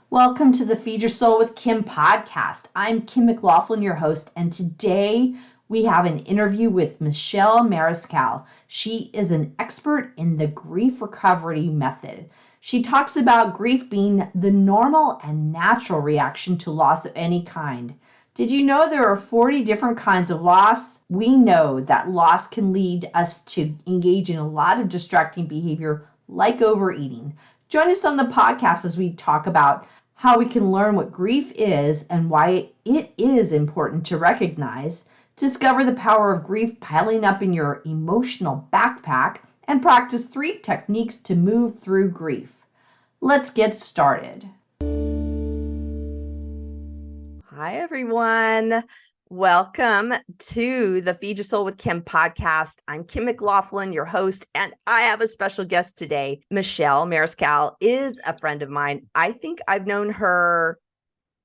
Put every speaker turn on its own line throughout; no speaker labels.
Welcome to the Feed Your Soul with Kim podcast. I'm Kim McLaughlin, your host, and today we have an interview with Michele Mariscal. She is an expert in the grief recovery method. She talks about grief being the normal and natural reaction to loss of any kind. Did you know there are 40 different kinds of loss? We know that loss can lead us to engage in a lot of distracting behavior like overeating. Join us on the podcast as we talk about how we can learn what grief is and why it is important to recognize, discover the power of grief piling up in your emotional backpack, and practice 3 techniques to move through grief. Let's get started. Hi, everyone. Welcome to the Feed Your Soul with Kim podcast. I'm Kim McLaughlin, your host, and I have a special guest today. Michele Mariscal is a friend of mine. I think I've known her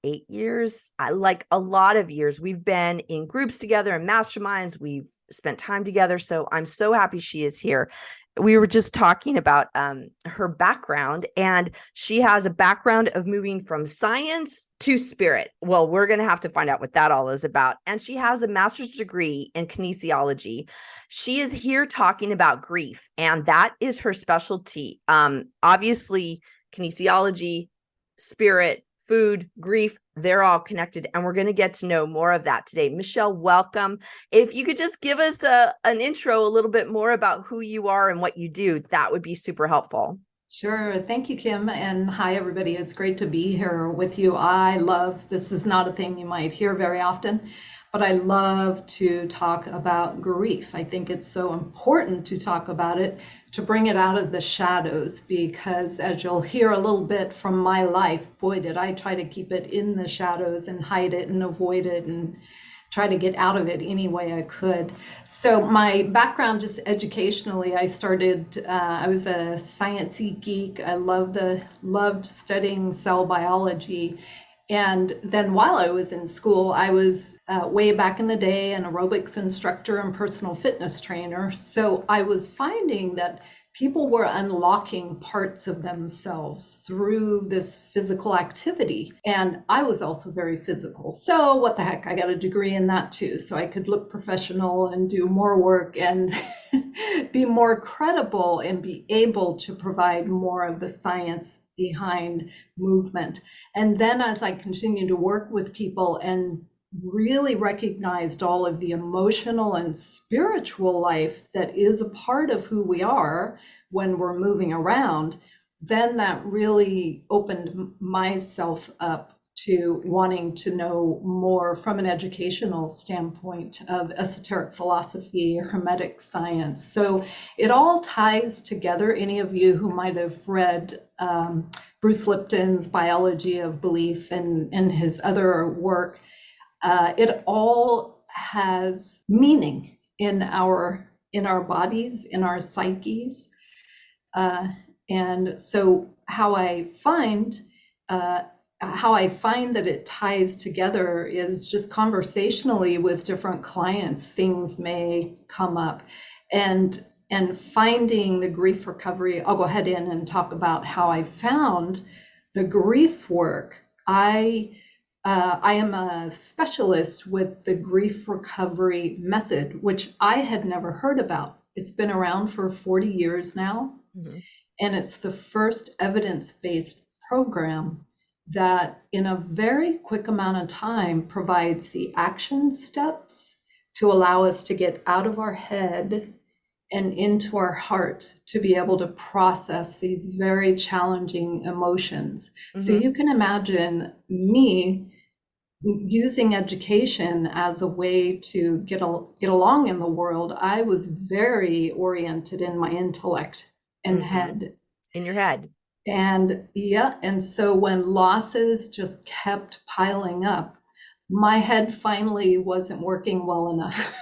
8 years, like a lot of years. We've been in groups together and masterminds. We've spent time together. So I'm so happy she is here. We were just talking about her background, and she has a background of moving from science to spirit. Well, we're going to have to find out what that all is about. And she has a master's degree in kinesiology. She is here talking about grief, and that is her specialty. Obviously, kinesiology, spirit, food, grief, they're all connected, and we're going to get to know more of that today. Michele, welcome. If you could just give us an intro, a little bit more about who you are and what you do, that would be super helpful.
Sure. Thank you, Kim. And hi, everybody. It's great to be here with you. This is not a thing you might hear very often, but I love to talk about grief. I think it's so important to talk about it, to bring it out of the shadows, because as you'll hear a little bit from my life, boy, did I try to keep it in the shadows and hide it and avoid it and try to get out of it any way I could. So my background, just educationally, I was a sciencey geek. I loved studying cell biology. And then while I was in school, I was way back in the day an aerobics instructor and personal fitness trainer. So I was finding that people were unlocking parts of themselves through this physical activity. And I was also very physical. So what the heck, I got a degree in that too. So I could look professional and do more work and be more credible and be able to provide more of the science behind movement. And then as I continued to work with people and really recognized all of the emotional and spiritual life that is a part of who we are when we're moving around, then that really opened myself up to wanting to know more from an educational standpoint of esoteric philosophy, hermetic science. So it all ties together. Any of you who might have read Bruce Lipton's Biology of Belief and his other work, it all has meaning in our bodies, in our psyches. And so how I find that it ties together is just conversationally with different clients, things may come up. And finding the grief recovery, I'll go ahead in and talk about how I found the grief work. I am a specialist with the grief recovery method, which I had never heard about. It's been around for 40 years now, and it's the first evidence-based program that in a very quick amount of time provides the action steps to allow us to get out of our head and into our heart to be able to process these very challenging emotions. So you can imagine me using education as a way to get along in the world. I was very oriented in my intellect and head.
In your head.
And so when losses just kept piling up, my head finally wasn't working well enough.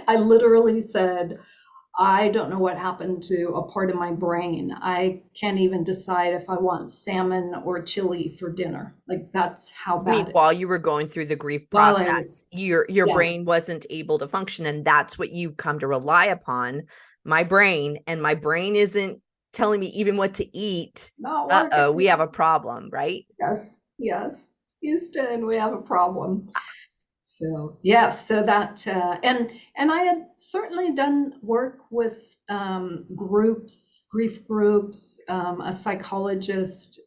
I literally said, I don't know what happened to a part of my brain. I can't even decide if I want salmon or chili for dinner. Like, that's how bad.
While you were going through the grief process, your brain wasn't able to function, and that's what you come to rely upon. My brain isn't telling me even what to eat,
Not
uh-oh, we have
working.
a problem, right?
Yes, yes. Houston, we have a problem. So yes, so that and I had certainly done work with groups, grief groups, a psychologist,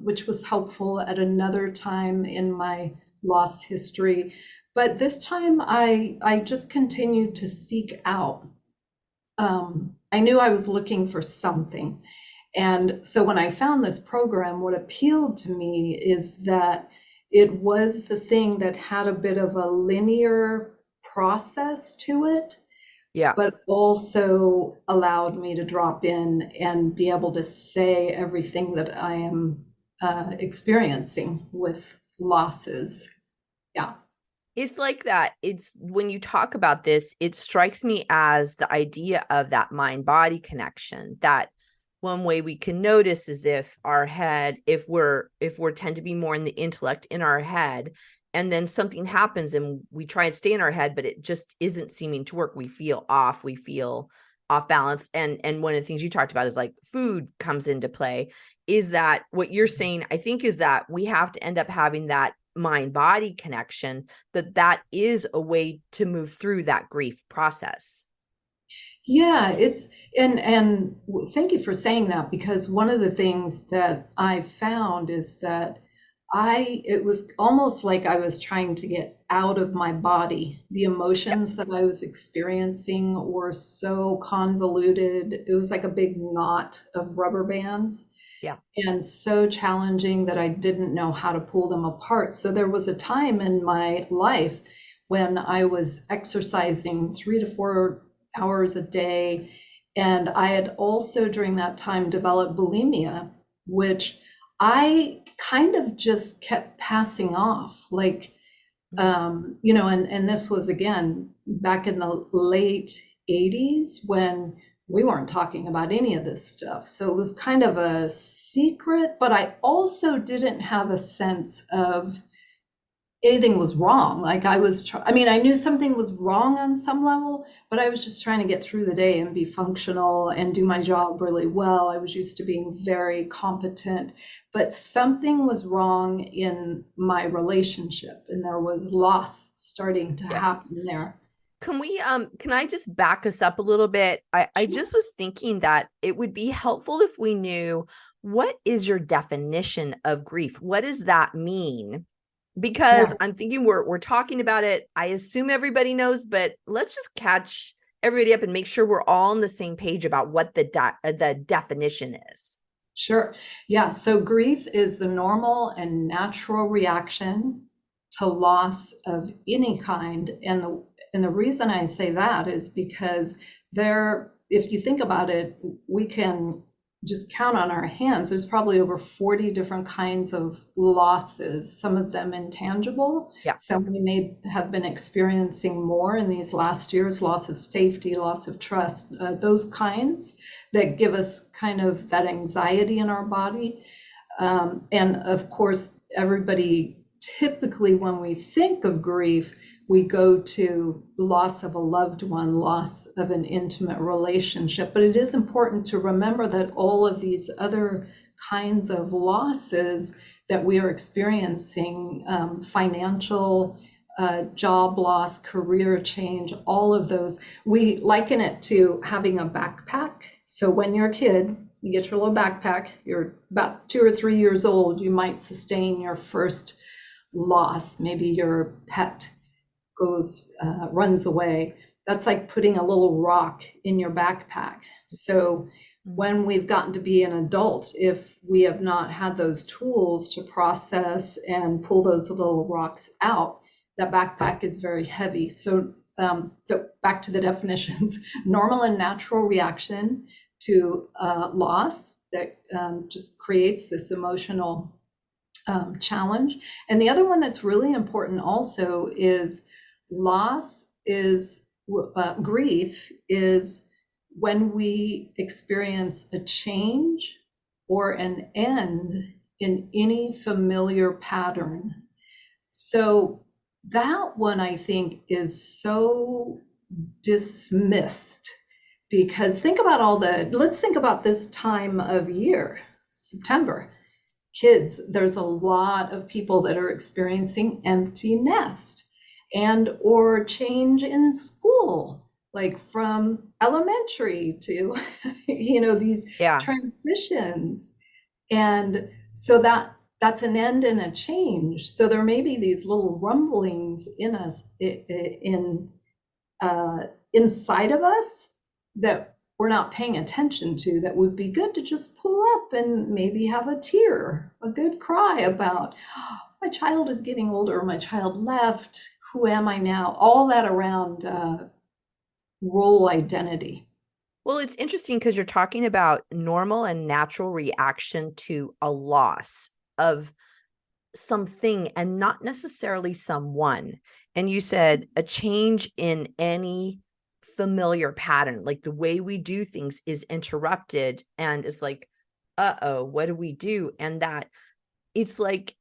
which was helpful at another time in my loss history. But this time I just continued to seek out. I knew I was looking for something. And so when I found this program, what appealed to me is that it was the thing that had a bit of a linear process to it,
Yeah.
but also allowed me to drop in and be able to say everything that I am experiencing with losses. Yeah.
It's like that. It's when you talk about this, it strikes me as the idea of that mind body connection. That one way we can notice is if our head, if we're tend to be more in the intellect in our head, and then something happens and we try and stay in our head, but it just isn't seeming to work. We feel off, we feel off balance. And one of the things you talked about is like food comes into play. Is that what you're saying? I think is that we have to end up having that mind body connection, that is a way to move through that grief process.
Yeah, it's and thank you for saying that, because one of the things that I found is that it was almost like I was trying to get out of my body. The emotions
Yes.
that I was experiencing were so convoluted. It was like a big knot of rubber bands
Yeah.
and so challenging that I didn't know how to pull them apart. So there was a time in my life when I was exercising 3 to 4 hours a day. And I had also during that time developed bulimia, which I kind of just kept passing off. Like, and this was again back in the late 80s when we weren't talking about any of this stuff. So it was kind of a secret, but I also didn't have a sense of anything was wrong. Like I mean, I knew something was wrong on some level, but I was just trying to get through the day and be functional and do my job really well. I was used to being very competent, but something was wrong in my relationship, and there was loss starting to
Yes.
happen there.
Can I just back us up a little bit? I
Sure.
just was thinking that it would be helpful if we knew, what is your definition of grief? What does that mean? Because
Yeah.
I'm thinking we're talking about it. I assume everybody knows, but let's just catch everybody up and make sure we're all on the same page about what the definition is.
Sure. Yeah. So grief is the normal and natural reaction to loss of any kind. And the reason I say that is because if you think about it, we can just count on our hands. There's probably over 40 different kinds of losses, some of them intangible.
Yeah.
Some we may have been experiencing more in these last years, loss of safety, loss of trust, those kinds that give us kind of that anxiety in our body. And of course, everybody typically, when we think of grief, we go to loss of a loved one, loss of an intimate relationship. But it is important to remember that all of these other kinds of losses that we are experiencing, financial, job loss, career change, all of those, we liken it to having a backpack. So when you're a kid, you get your little backpack, you're about 2 or 3 years old, you might sustain your first loss. Maybe your pet runs away. That's like putting a little rock in your backpack. So when we've gotten to be an adult, if we have not had those tools to process and pull those little rocks out, that backpack is very heavy. So back to the definitions: normal and natural reaction to loss that just creates this emotional challenge. And the other one that's really important also is loss is grief is when we experience a change or an end in any familiar pattern. So that one I think is so dismissed Because let's think about this time of year, September. Kids, there's a lot of people that are experiencing empty nest and or change in school, like from elementary to, these
Yeah.
transitions. And so that's an end and a change. So there may be these little rumblings in us, uh, inside of us that we're not paying attention to, that would be good to just pull up and maybe have a tear, a good cry about, oh, my child is getting older, my child left, who am I now? All that around role identity.
Well, it's interesting because you're talking about normal and natural reaction to a loss of something and not necessarily someone. And you said a change in any familiar pattern, like the way we do things is interrupted and it's like, uh-oh, what do we do? And that it's like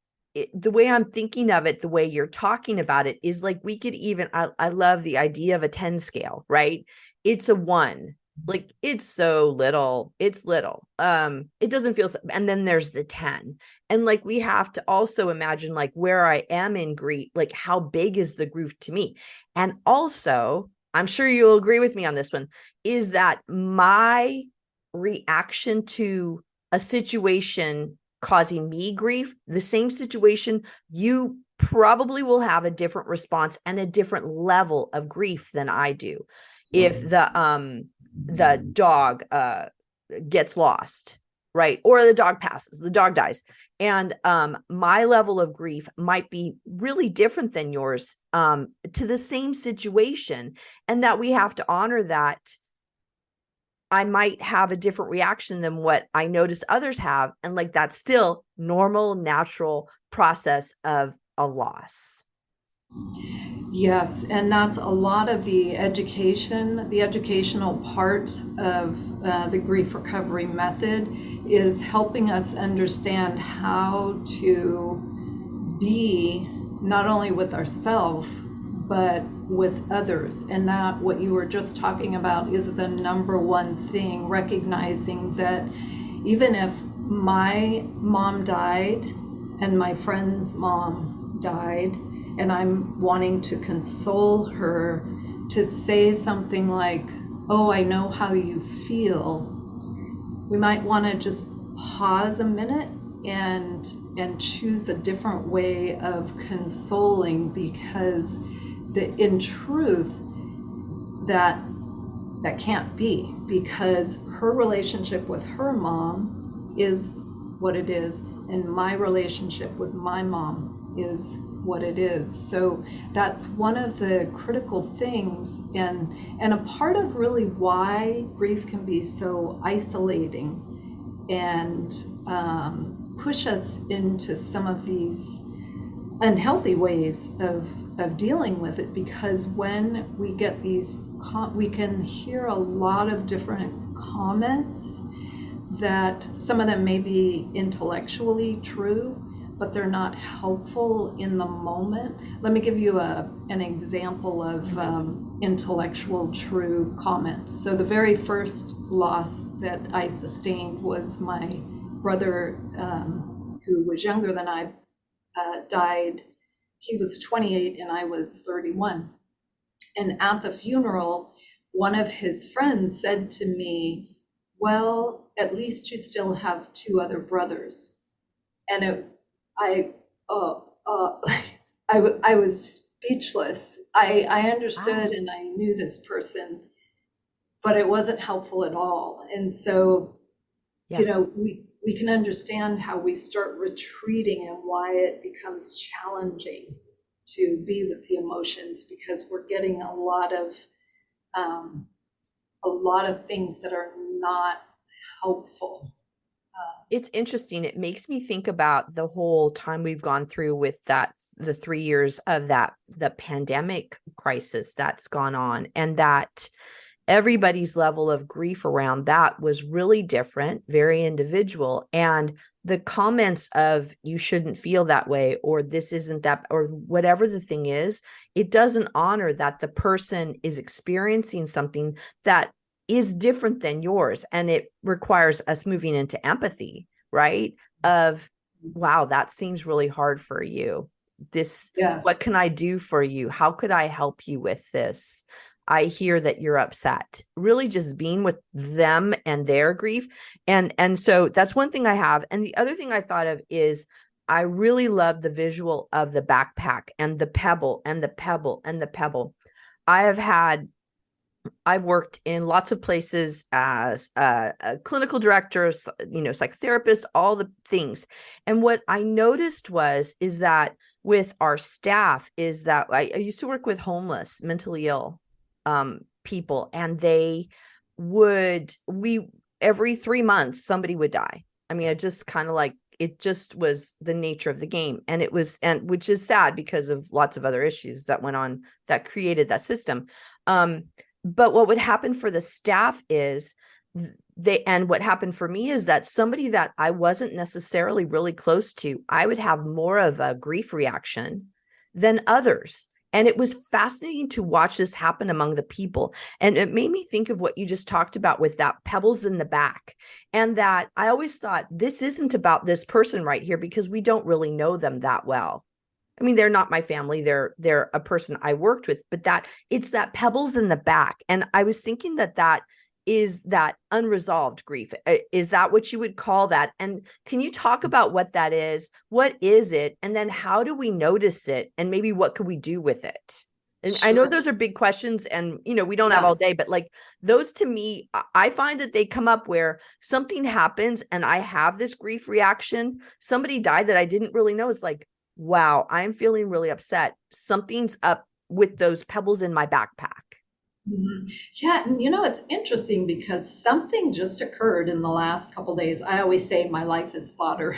the way I'm thinking of it, the way you're talking about it is like we could even, I love the idea of a 10 scale, right? It's a one, like it's so little, it's little. It doesn't feel so, and then there's the 10. And like we have to also imagine like where I am in grief, like how big is the grief to me? And also, I'm sure you'll agree with me on this one, is that my reaction to a situation causing me grief, the same situation, you probably will have a different response and a different level of grief than I do. If the dog gets lost, right? Or the dog passes, the dog dies. And my level of grief might be really different than yours to the same situation. And that we have to honor that I might have a different reaction than what I notice others have. And like that's still normal, natural process of a loss.
Yes, and that's a lot of the educational part of the grief recovery method is helping us understand how to be not only with ourselves, but with others. And that what you were just talking about is the number one thing, recognizing that even if my mom died and my friend's mom died, and I'm wanting to console her, to say something like, oh, I know how you feel, we might want to just pause a minute and choose a different way of consoling, because in truth that can't be, because her relationship with her mom is what it is, and my relationship with my mom is what it is. So that's one of the critical things, and a part of really why grief can be so isolating and push us into some of these unhealthy ways of dealing with it, because when we get these we can hear a lot of different comments that some of them may be intellectually true, but they're not helpful in the moment. Let me give you an example of intellectual true comments. So the very first loss that I sustained was my brother, who was younger than I, died. He was 28 and I was 31. And at the funeral, one of his friends said to me, well, at least you still have two other brothers. And I, uh, uh, I was speechless. I understood
Wow.
and I knew this person, but it wasn't helpful at all. And so,
Yeah.
we can understand how we start retreating and why it becomes challenging to be with the emotions, because we're getting um, a lot of things that are not helpful.
It's interesting. It makes me think about the whole time we've gone through with that, the 3 years of the pandemic crisis that's gone on, and that everybody's level of grief around that was really different, very individual. And the comments of you shouldn't feel that way, or this isn't that, or whatever the thing is, it doesn't honor that the person is experiencing something that is different than yours. And it requires us moving into empathy, right? Of, wow, that seems really hard for you. This, what
Yes.
can I do for you? How could I help you with this? I hear that you're upset. Really just being with them and their grief. And so that's one thing I have. And the other thing I thought of is I really love the visual of the backpack and the pebble and the pebble and the pebble. I have had I've worked in lots of places as a clinical director, psychotherapist, all the things. And what I noticed is that with our staff is that I used to work with homeless, mentally ill people, and we every 3 months, somebody would die. I mean, it just was the nature of the game. And which is sad because of lots of other issues that went on that created that system. But what would happen for the staff is and what happened for me is that somebody that I wasn't necessarily really close to, I would have more of a grief reaction than others. And it was fascinating to watch this happen among the people. And it made me think of what you just talked about with that pebbles in the back. And that I always thought, this isn't about this person right here because we don't really know them that well. I mean, they're not my family. They're a person I worked with, but that it's that pebbles in the back. And I was thinking that is that unresolved grief. Is that what you would call that? And can you talk about what that is? What is it? And then how do we notice it? And maybe what could we do with it? And I know
Sure.
those are big questions and, we don't have
Yeah.
all day, but like those to me, I find that they come up where something happens and I have this grief reaction. Somebody died that I didn't really know. It's like, wow, I'm feeling really upset. Something's up with those pebbles in my backpack.
Mhm. Yeah, and it's interesting because something just occurred in the last couple days. I always say my life is fodder.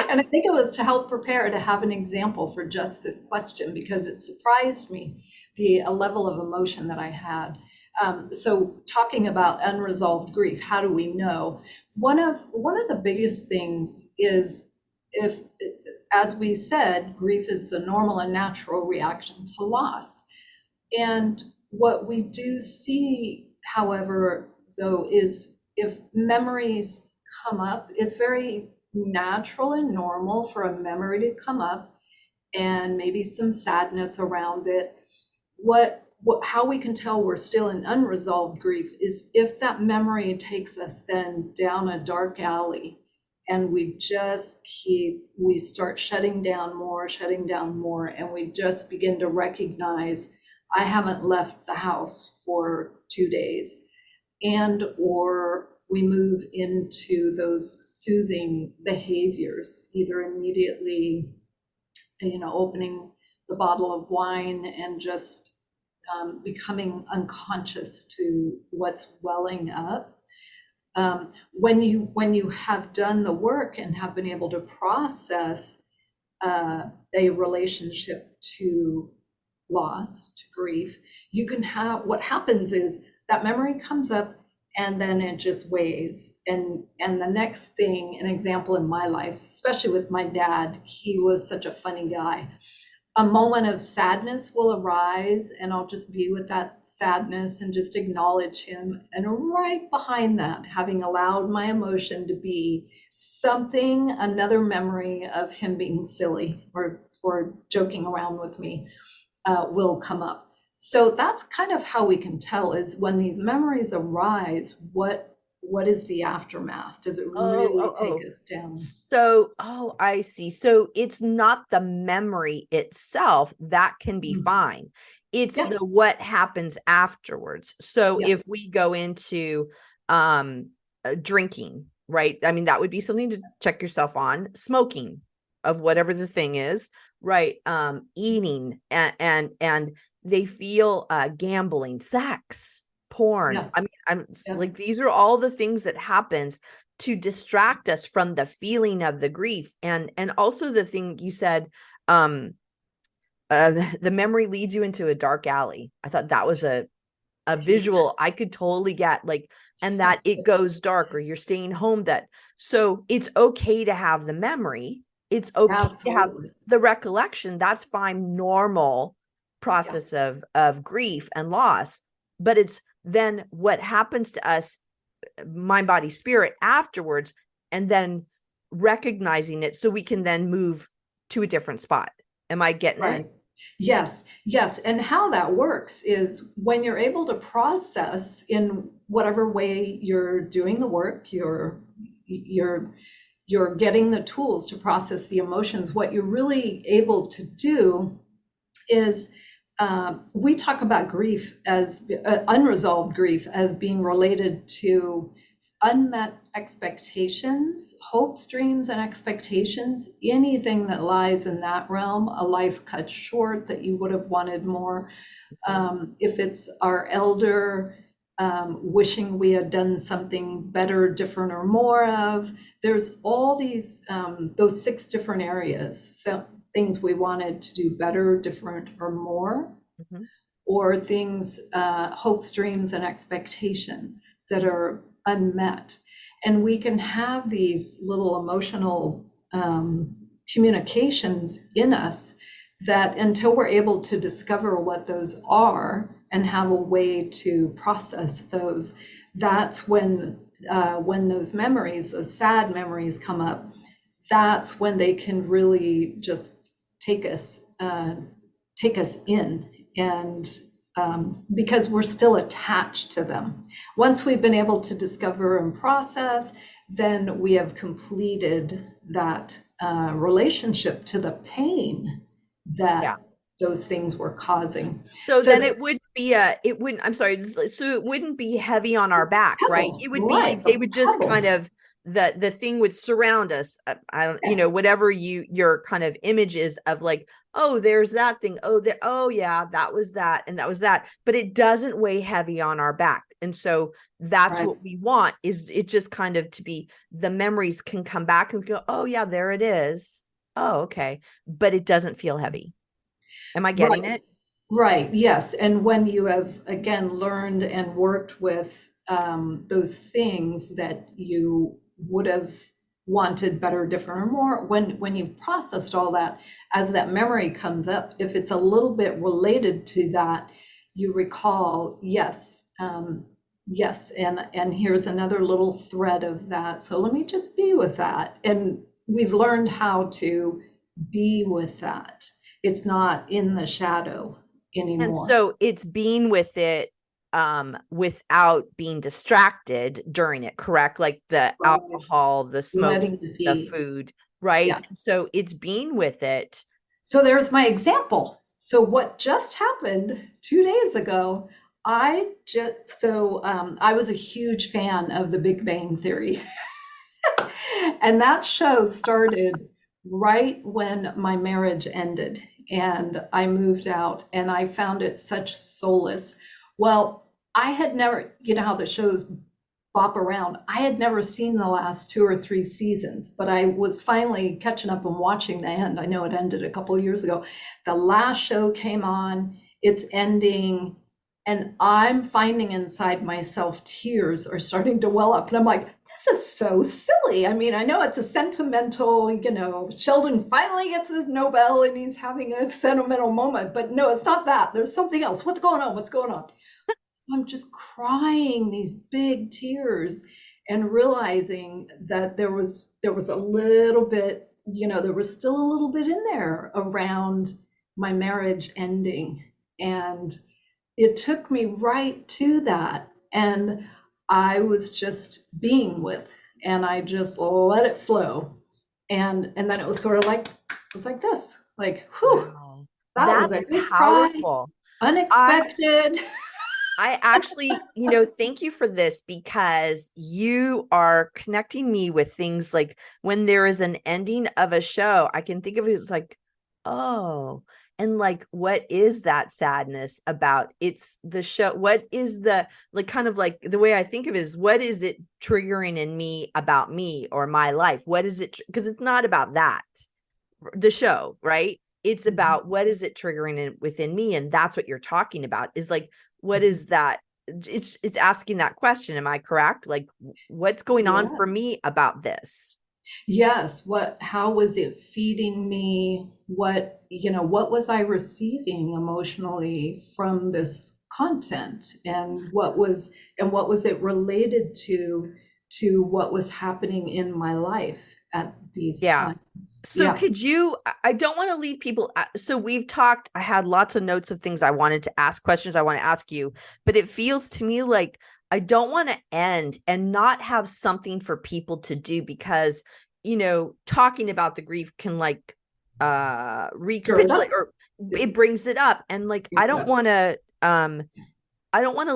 And I think it was to help prepare to have an example for just this question because it surprised me the a level of emotion that I had. So talking about unresolved grief, how do we know? One of the biggest things is if, as we said, grief is the normal and natural reaction to loss. And what we do see, however, though, is if memories come up, it's very natural and normal for a memory to come up and maybe some sadness around it. How we can tell we're still in unresolved grief is if that memory takes us then down a dark alley and we start shutting down more, and we just begin to recognize I haven't left the house for 2 days, and or we move into those soothing behaviors, either immediately, opening the bottle of wine and just becoming unconscious to what's welling up. When you have done the work and have been able to process a relationship to loss, to grief, you can have what happens is that memory comes up and then it just waves. And the next thing, an example in my life, especially with my dad, he was such a funny guy. A moment of sadness will arise, and I'll just be with that sadness and just acknowledge him. And right behind that, having allowed my emotion to be something, another memory of him being silly or joking around with me will come up. So that's kind of how we can tell is when these memories arise, what is the aftermath? Does it
Oh,
really
oh,
take
oh.
us down?
So, I see. So it's not the memory itself that can be
Mhm.
fine. It's
Yeah,
the what happens afterwards. So
yeah,
if we go into drinking, right? I mean, that would be something to check yourself on. Smoking of whatever the thing is, right? Eating and they feel gambling, sex, porn.
yeah,
I mean, I'm
yeah.
like these are all the things that happens to distract us from the feeling of the grief. And also the thing you said, um the memory leads you into a dark alley. I thought that was a visual I could totally get, like, and that it goes dark or you're staying home. That so it's okay to have the memory, it's okay to have
Absolutely.
the recollection. That's fine, normal
Yeah.
process of grief and loss. But it's then what happens to us, mind, body, spirit afterwards, and then recognizing it so we can then move to a different spot. Am I getting it?
Right. Yes, yes. And how that works is when you're able to process in whatever way you're doing the work, you're you're getting the tools to process the emotions. What you're really able to do is we talk about grief as unresolved grief as being related to unmet expectations, hopes, dreams, and expectations, anything that lies in that realm, a life cut short that you would have wanted more. If it's our elder, wishing we had done something better, different, or more of, there's all these, those 6 different areas. So things we wanted to do better, different, or more,
Mm-hmm.
or things, hopes, dreams, and expectations that are unmet. And we can have these little emotional communications in us that until we're able to discover what those are and have a way to process those, that's when those memories, those sad memories come up. That's when they can really just take us in, and because we're still attached to them. Once we've been able to discover and process, then we have completed that relationship to the pain
Yeah.
that those things were causing.
So
So
then it wouldn't, I'm sorry, so it wouldn't be heavy on our back, right?
pebble,
It would be,
right?
they
The
would just kind
pebble,
of, the thing would surround us. I don't,
yes,
whatever your kind of images of like, oh, there's that thing. Oh, there, oh yeah, that was that. And that was that, but it doesn't weigh heavy on our back. And so that's
right,
what we want, is it just kind of to be, the memories can come back and go, oh yeah, there it is. Oh, okay. But it doesn't feel heavy. Am I getting
right.
it?
Right, yes. And when you have again learned and worked with those things that you would have wanted better, different, or more, when you've processed all that, as that memory comes up, if it's a little bit related to that, you recall, yes, yes, and here's another little thread of that. So let me just be with that. And we've learned how to be with that. It's not in the shadow
And
anymore.
so it's being with it without being distracted during it, correct? Like the
Right.
alcohol, the smoking,
Letting it
the
be.
food, right?
Yeah.
So it's being with it.
So there's my example. So what just happened 2 days ago, I was a huge fan of the Big Bang Theory. And that show started right when my marriage ended and I moved out, and I found it such solace. Well, I had never, you know how the shows bop around. I had never seen the last 2 or 3 seasons, but I was finally catching up and watching the end. I know it ended a couple of years ago. The last show came on, it's ending, and I'm finding inside myself tears are starting to well up. And I'm like, this is so silly. I mean, I know it's a sentimental, Sheldon finally gets his Nobel and he's having a sentimental moment, but no, it's not that. There's something else. What's going on? What's going on? I'm just crying these big tears and realizing that there was a little bit, there was still a little bit in there around my marriage ending. And it took me right to that. And I was just being with, and I just let it flow. And then it was like this, like, whew,
Wow.
that was
That's
a good cry,
powerful. I
unexpected.
I actually, thank you for this, because you are connecting me with things like when there is an ending of a show, I can think of it as like, oh, and like, what is that sadness about? It's the show. What is the, like, kind of like the way I think of it is, what is it triggering in me about me or my life? What is it? Because it's not about that, the show, right? It's about what is it triggering within me. And that's what you're talking about, is like, what is that? It's asking that question. Am I correct? Like, what's going on
Yeah.
for me about this?
Yes, how was it feeding me? What was I receiving emotionally from this content, and what was it related to what was happening in my life at these
Yeah.
times.
So
Yeah,
could you, I don't want to leave people. So we've talked, I had lots of notes of things I wanted to ask, questions I want to ask you, but it feels to me like I don't want to end and not have something for people to do because, talking about the grief can like
sure it
recapitulate
up.
or it brings it up. And like, I don't want to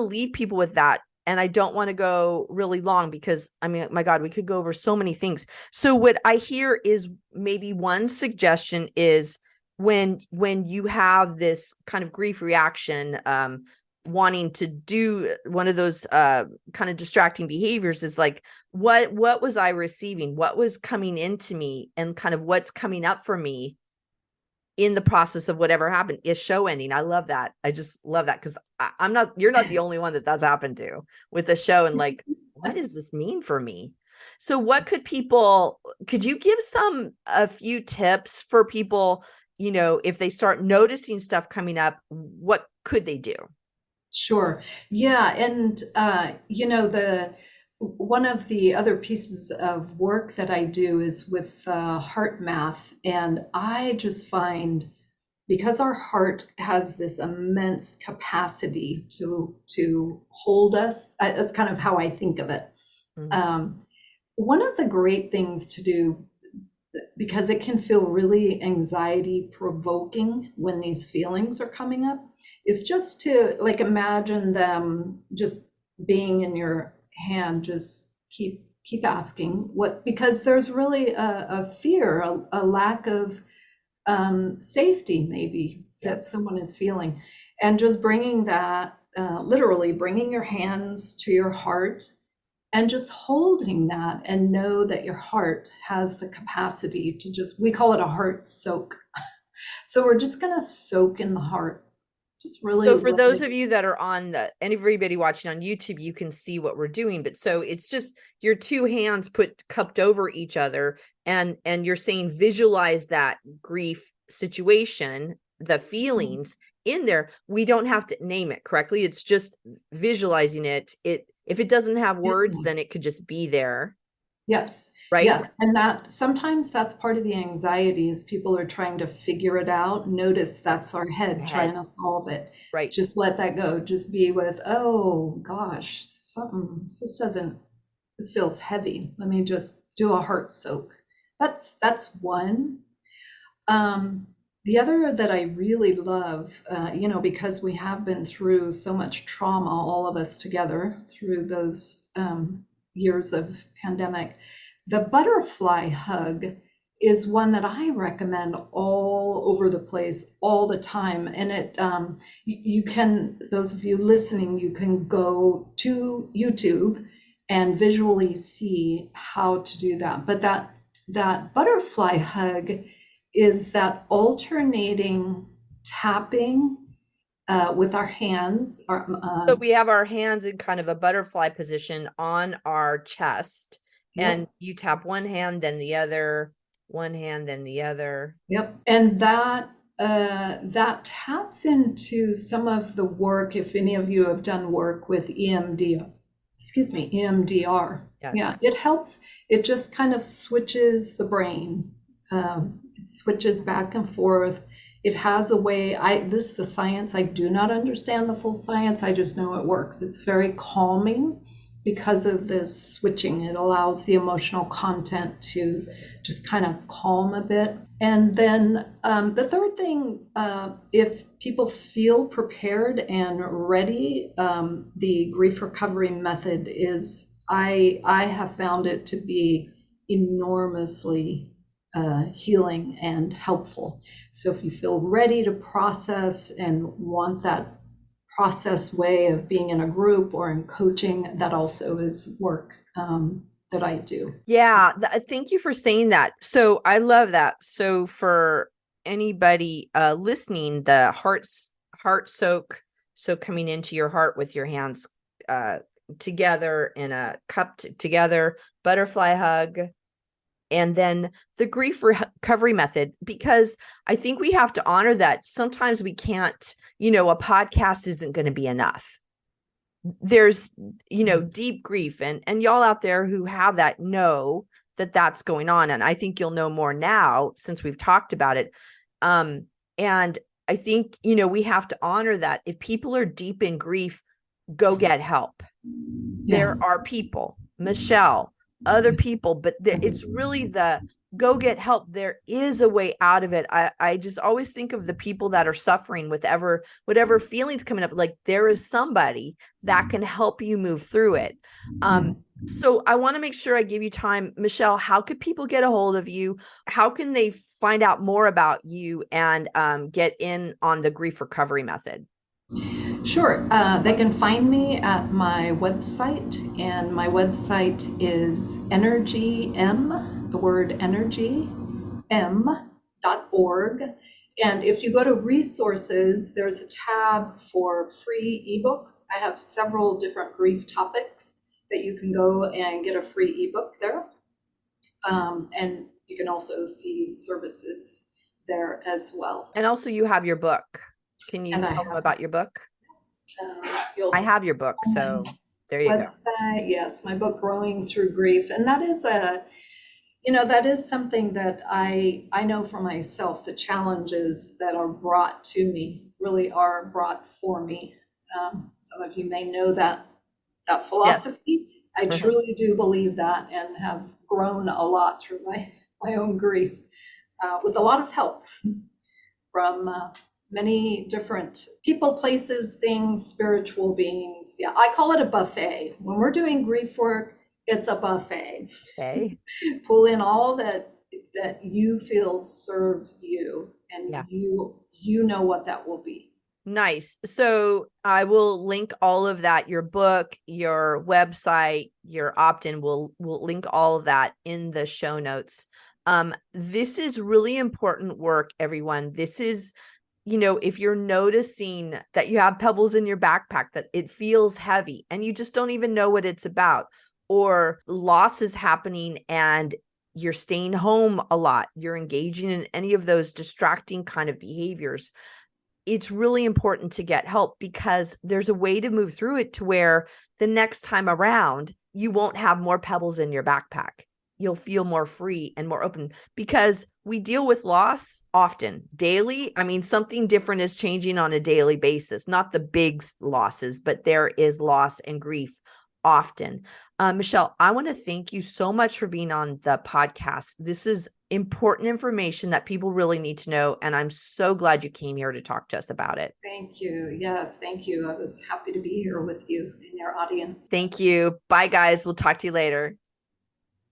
leave people with that. And I don't want to go really long because I mean, my God, we could go over so many things. So what I hear is maybe one suggestion is when you have this kind of grief reaction, wanting to do one of those kind of distracting behaviors is like, what was I receiving? What was coming into me and kind of what's coming up for me in the process of whatever happened is show ending. I love that. I just love that because you're not the only one that's happened to with the show. And like, what does this mean for me? So could you give a few tips for people, if they start noticing stuff coming up, what could they do?
Sure. Yeah. And, the one of the other pieces of work that I do is with heart math. And I just find because our heart has this immense capacity to hold us, that's kind of how I think of it.
Mhm.
Um, One of the great things to do, because it can feel really anxiety provoking when these feelings are coming up, is just to like imagine them just being in your hand. Just keep asking what, because there's really a fear, a lack of safety maybe
Yeah.
that someone is feeling, and just bringing that, literally bringing your hands to your heart and just holding that, and know that your heart has the capacity to just, we call it a heart soak. So we're just going to soak in the heart, just really
So for
let
those
it.
of you that are everybody watching on YouTube, you can see what we're doing. But so it's just your two hands cupped over each other, and you're saying visualize that grief situation, the feelings in there. We don't have to name it correctly. It's just visualizing it. If it doesn't have words, then it could just be there,
Yes,
right?
yes. And that sometimes that's part of the anxiety, is people are trying to figure it out. Notice
Yes.
that's our head trying
Head,
to solve it.
right.
Just let that go. Just be with, oh gosh, this feels heavy. Let me just do a heart soak. That's one. Um, the other that I really love, because we have been through so much trauma, all of us together, through those years of pandemic, the butterfly hug is one that I recommend all over the place, all the time. And you can, those of you listening, you can go to YouTube and visually see how to do that. But that butterfly hug is that alternating tapping with our hands.
So we have our hands in kind of a butterfly position on our chest, and
Yep,
you tap one hand, then the other, one hand, then the other.
yep. And that taps into some of the work, if any of you have done work with EMDR.
Yes.
Yeah, it helps. It just kind of switches the brain. It switches back and forth. It has a way, the science, I do not understand the full science. I just know it works. It's very calming because of this switching. It allows the emotional content to just kind of calm a bit. And then the third thing, if people feel prepared and ready, the grief recovery method is, I have found it to be enormously healing and helpful. So if you feel ready to process and want that process way of being in a group or in coaching, that also is work that I do.
Yeah. Thank you for saying that. So I love that. So for anybody listening, the heart soak, so coming into your heart with your hands together in a cup together, butterfly hug, and then the grief recovery method, because I think we have to honor that sometimes we can't, a podcast isn't going to be enough. There's, deep grief, and y'all out there who have that know that that's going on. And I think you'll know more now since we've talked about it. And I think, we have to honor that if people are deep in grief, go get help.
Yeah.
There are people, Michele, other people, but it's really the go get help. There is a way out of it. I just always think of the people that are suffering with whatever feelings coming up, like there is somebody that can help you move through it. So I want to make sure I give you time. Michele, how could people get a hold of you? How can they find out more about you and get in on the grief recovery method?
Sure. They can find me at my website, and my website is EnergyM, the word energy, m.org. And if you go to resources, there's a tab for free ebooks. I have several different grief topics that you can go and get a free ebook there. And you can also see services there as well.
And also you have your book. Can you tell them about your book? I have your book, so there you go.
Yes, my book, Growing Through Grief. And that is something that I know for myself. The challenges that are brought to me really are brought for me. Some of you may know that philosophy. Yes. I truly do believe that, and have grown a lot through my own grief, with a lot of help from many different people, places, things, spiritual beings. Yeah, I call it a buffet. When we're doing grief work, it's a buffet.
Okay.
Pull in all that you feel serves you, and you know what that will be.
Nice. So I will link all of that, your book, your website, your opt-in, we'll link all of that in the show notes. This is really important work, everyone. This is, if you're noticing that you have pebbles in your backpack, that it feels heavy and you just don't even know what it's about, or loss is happening and you're staying home a lot, you're engaging in any of those distracting kind of behaviors, it's really important to get help, because there's a way to move through it to where the next time around, you won't have more pebbles in your backpack. You'll feel more free and more open, because we deal with loss often, daily. I mean, something different is changing on a daily basis, not the big losses, but there is loss and grief often. Michele, I want to thank you so much for being on the podcast. This is important information that people really need to know, and I'm so glad you came here to talk to us about it.
Thank you. Yes, thank you. I was happy to be here with you and your audience.
Thank you. Bye, guys. We'll talk to you later.